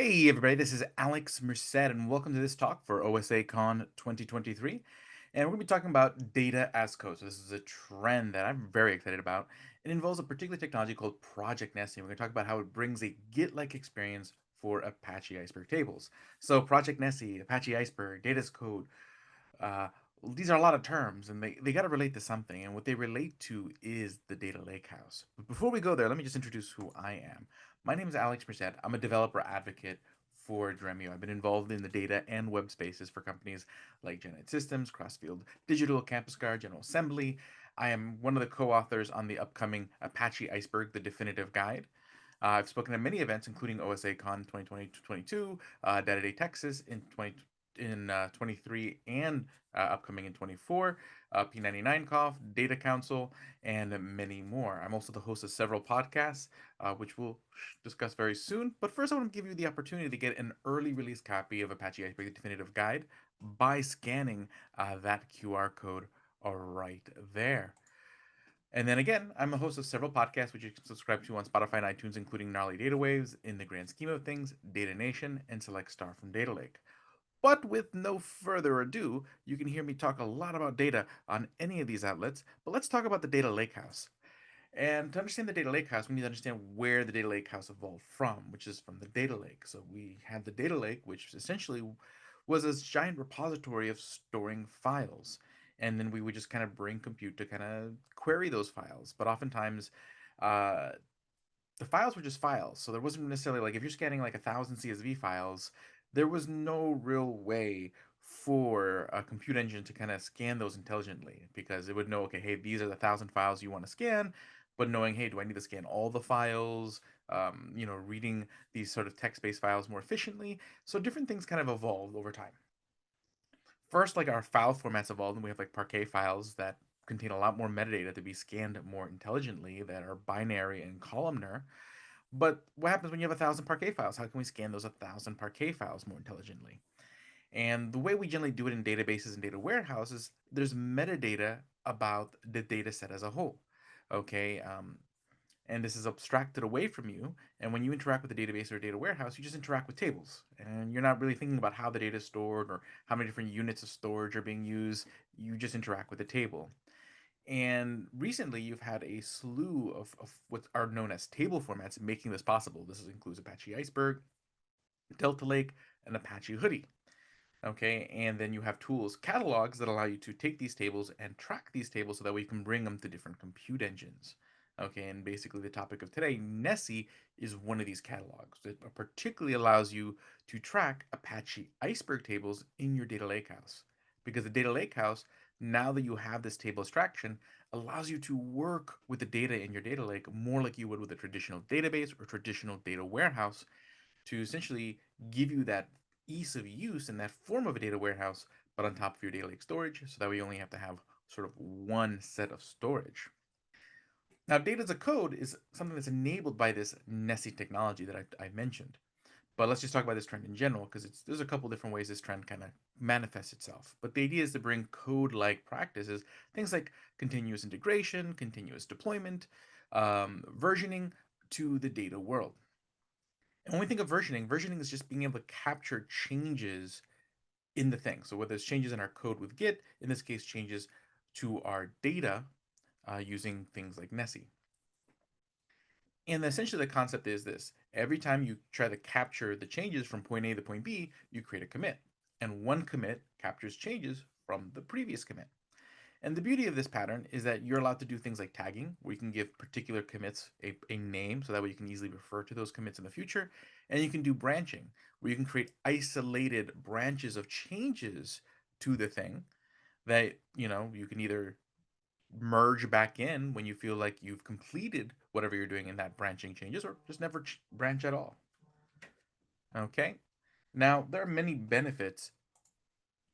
Hey everybody, this is Alex Merced and welcome to this talk for OSACon 2023. And we're going to be talking about data as code. So this is a trend that I'm very excited about. It involves a particular technology called Project Nessie. We're going to talk about how it brings a Git-like experience for Apache Iceberg tables. So Project Nessie, Apache Iceberg, data as code, uh, these are a lot of terms and they got to relate to something. And what they relate to is the data lakehouse. But before we go there, let me just introduce who I am. My name is Alex Merced. I'm a developer advocate for Dremio. I've been involved in the data and web spaces for companies like Genet Systems, Crossfield Digital, Campus Guard, General Assembly. I am one of the co-authors on the upcoming Apache Iceberg, the definitive guide. I've spoken at many events, including OSACon 2022, Data Day Texas in 23 and upcoming in 24, P99 Conf, Data Council, and many more. I'm also the host of several podcasts, which we'll discuss very soon. But first, I want to give you the opportunity to get an early release copy of Apache Iceberg the Definitive Guide by scanning that QR code right there. And then again, I'm a host of several podcasts which you can subscribe to on Spotify and iTunes, including Gnarly Data Waves, In the Grand Scheme of Things, Data Nation, and Select Star from Data Lake. But with no further ado, you can hear me talk a lot about data on any of these outlets, but let's talk about the data lakehouse. And to understand the data lakehouse, we need to understand where the data lakehouse evolved from, which is from the data lake. So we had the data lake, which essentially was this giant repository of storing files. And then we would just kind of bring compute to kind of query those files. But oftentimes, uh, the files were just files. So there wasn't necessarily like if you're scanning like 1,000 CSV files, there was no real way for a compute engine to kind of scan those intelligently because it would know, okay, hey, these are the 1,000 files you want to scan, but knowing, hey, do I need to scan all the files? Reading these sort of text-based files more efficiently. So different things kind of evolved over time. First, like our file formats evolved, and we have like Parquet files that contain a lot more metadata to be scanned more intelligently that are binary and columnar. But what happens when you have 1,000 Parquet files? How can we scan those 1,000 Parquet files more intelligently? And the way we generally do it in databases and data warehouses, there's metadata about the data set as a whole. Okay, and this is abstracted away from you. And when you interact with a database or a data warehouse, you just interact with tables. And you're not really thinking about how the data is stored or how many different units of storage are being used. You just interact with the table. And recently, you've had a slew of what are known as table formats making this possible. This includes Apache Iceberg, Delta Lake, and Apache Hoodie. Okay, and then you have tools, catalogs that allow you to take these tables and track these tables so that we can bring them to different compute engines. Okay, and basically the topic of today, Nessie, is one of these catalogs. It particularly allows you to track Apache Iceberg tables in your data lakehouse. Because the data lakehouse, now that you have this table abstraction, allows you to work with the data in your data lake more like you would with a traditional database or traditional data warehouse to essentially give you that ease of use in that form of a data warehouse, but on top of your data lake storage, so that we only have to have sort of one set of storage. Now, data as a code is something that's enabled by this Nessie technology that I mentioned. But let's just talk about this trend in general, because there's a couple different ways this trend kind of manifests itself. But the idea is to bring code-like practices, things like continuous integration, continuous deployment, versioning to the data world. And when we think of versioning is just being able to capture changes in the thing. So whether it's changes in our code with Git, in this case, changes to our data using things like Nessie. And essentially the concept is this. Every time you try to capture the changes from point A to point B, you create a commit. And one commit captures changes from the previous commit. And the beauty of this pattern is that you're allowed to do things like tagging, where you can give particular commits a name, so that way you can easily refer to those commits in the future. And you can do branching, where you can create isolated branches of changes to the thing that, you can either merge back in when you feel like you've completed whatever you're doing in that branching changes, or just never branch at all. Okay? Now, there are many benefits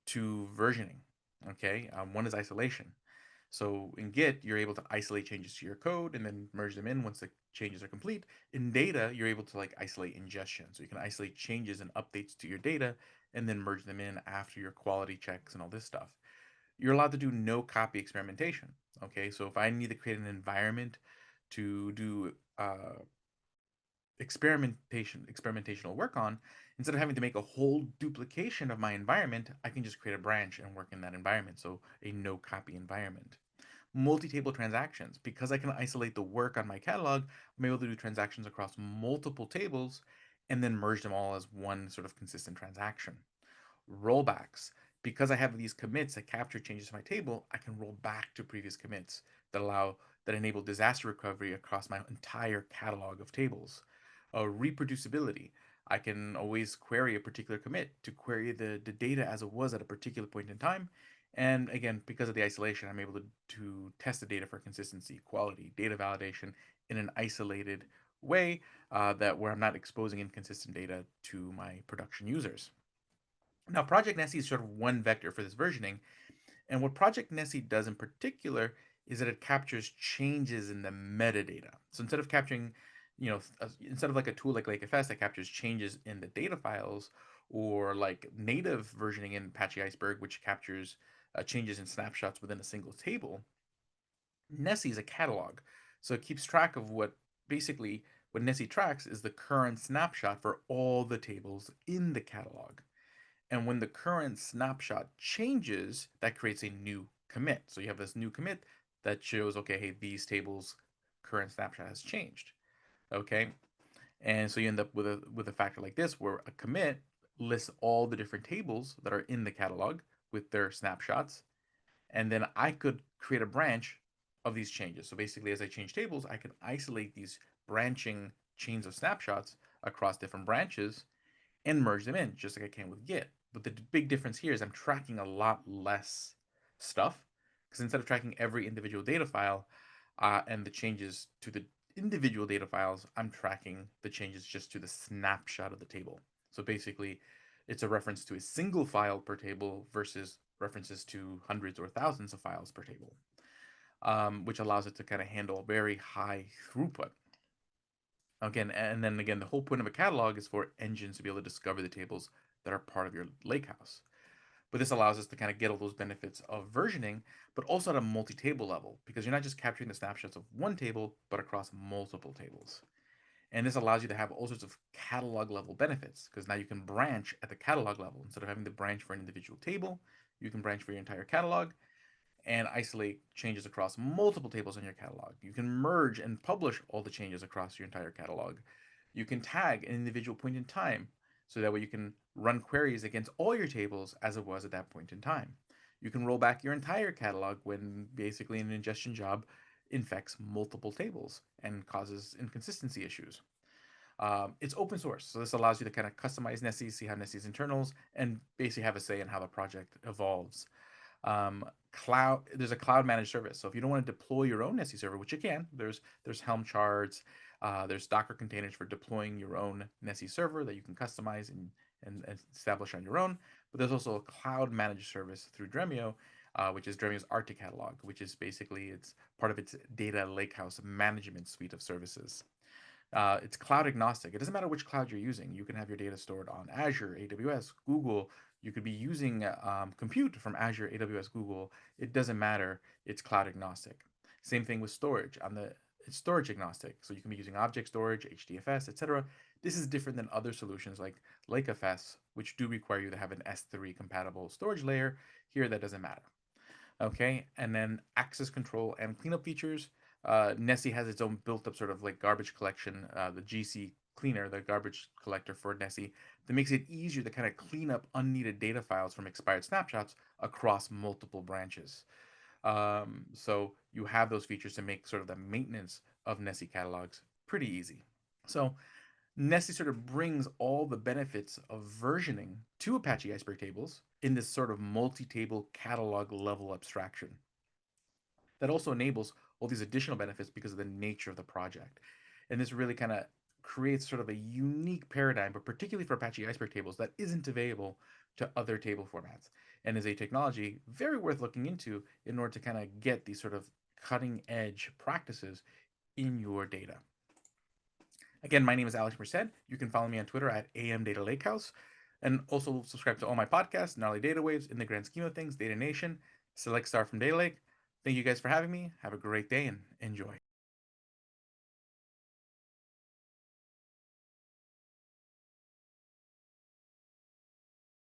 to versioning. Okay? One is isolation. So in Git, you're able to isolate changes to your code and then merge them in once the changes are complete. In data, you're able to like isolate ingestion. So you can isolate changes and updates to your data and then merge them in after your quality checks and all this stuff. You're allowed to do no copy experimentation. Okay, so if I need to create an environment to do experimentational work on, instead of having to make a whole duplication of my environment, I can just create a branch and work in that environment. So a no copy environment. Multi-table transactions. Because I can isolate the work on my catalog, I'm able to do transactions across multiple tables and then merge them all as one sort of consistent transaction. Rollbacks. Because I have these commits that capture changes to my table, I can roll back to previous commits that allow that enable disaster recovery across my entire catalog of tables. Reproducibility. I can always query a particular commit to query the data as it was at a particular point in time. And again, because of the isolation, I'm able to test the data for consistency, quality, data validation in an isolated way that where I'm not exposing inconsistent data to my production users. Now, Project Nessie is sort of one vector for this versioning, and what Project Nessie does in particular is that it captures changes in the metadata. So instead of capturing, instead of like a tool like LakeFS that captures changes in the data files, or like native versioning in Apache Iceberg, which captures changes in snapshots within a single table, Nessie is a catalog. So it keeps track of basically what Nessie tracks is the current snapshot for all the tables in the catalog. And when the current snapshot changes, that creates a new commit. So you have this new commit that shows, okay, hey, these tables current snapshot has changed. Okay. And so you end up with a factor like this where a commit lists all the different tables that are in the catalog with their snapshots. And then I could create a branch of these changes. So basically, as I change tables, I can isolate these branching chains of snapshots across different branches and merge them in, just like I can with Git. But the big difference here is I'm tracking a lot less stuff, because instead of tracking every individual data file and the changes to the individual data files, I'm tracking the changes just to the snapshot of the table. So basically, it's a reference to a single file per table versus references to hundreds or thousands of files per table, which allows it to kind of handle very high throughput. Again, and then again, the whole point of a catalog is for engines to be able to discover the tables that are part of your lakehouse. But this allows us to kind of get all those benefits of versioning, but also at a multi-table level, because you're not just capturing the snapshots of one table, but across multiple tables. And this allows you to have all sorts of catalog level benefits, because now you can branch at the catalog level. Instead of having to branch for an individual table, you can branch for your entire catalog and isolate changes across multiple tables in your catalog. You can merge and publish all the changes across your entire catalog. You can tag an individual point in time, so that way you can run queries against all your tables as it was at that point in time. You can roll back your entire catalog when basically an ingestion job infects multiple tables and causes inconsistency issues. It's open source, so this allows you to kind of customize Nessie, see how Nessie's internals, and basically have a say in how the project evolves. There's a cloud managed service, so if you don't want to deploy your own Nessie server, which you can, there's Helm charts, there's Docker containers for deploying your own Nessie server that you can customize and establish on your own. But there's also a cloud managed service through Dremio, which is Dremio's Arctic catalog, which is basically it's part of its data lakehouse management suite of services. It's cloud agnostic. It doesn't matter which cloud you're using. You can have your data stored on Azure, AWS, Google. You could be using compute from Azure, AWS, Google. It doesn't matter. It's cloud agnostic. Same thing with storage. It's storage agnostic. So you can be using object storage, HDFS, etc. This is different than other solutions like lakefs, which do require you to have an S3 compatible storage layer. Here, that doesn't matter. Okay, and then access control and cleanup features. Nessie has its own built-up sort of like garbage collection, the GC cleaner, the garbage collector for Nessie, that makes it easier to kind of clean up unneeded data files from expired snapshots across multiple branches. So you have those features to make sort of the maintenance of Nessie catalogs pretty easy. So Nessie sort of brings all the benefits of versioning to Apache Iceberg tables in this sort of multi-table catalog level abstraction that also enables all these additional benefits because of the nature of the project. And this really kind of creates sort of a unique paradigm, but particularly for Apache Iceberg tables that isn't available to other table formats and is a technology very worth looking into in order to kind of get these sort of cutting edge practices in your data. Again, my name is Alex Merced. You can follow me on Twitter at amdatalakehouse, and also subscribe to all my podcasts, Gnarly Data Waves, In the Grand Scheme of Things, Data Nation, Select Star from Data Lake. Thank you guys for having me. Have a great day and enjoy.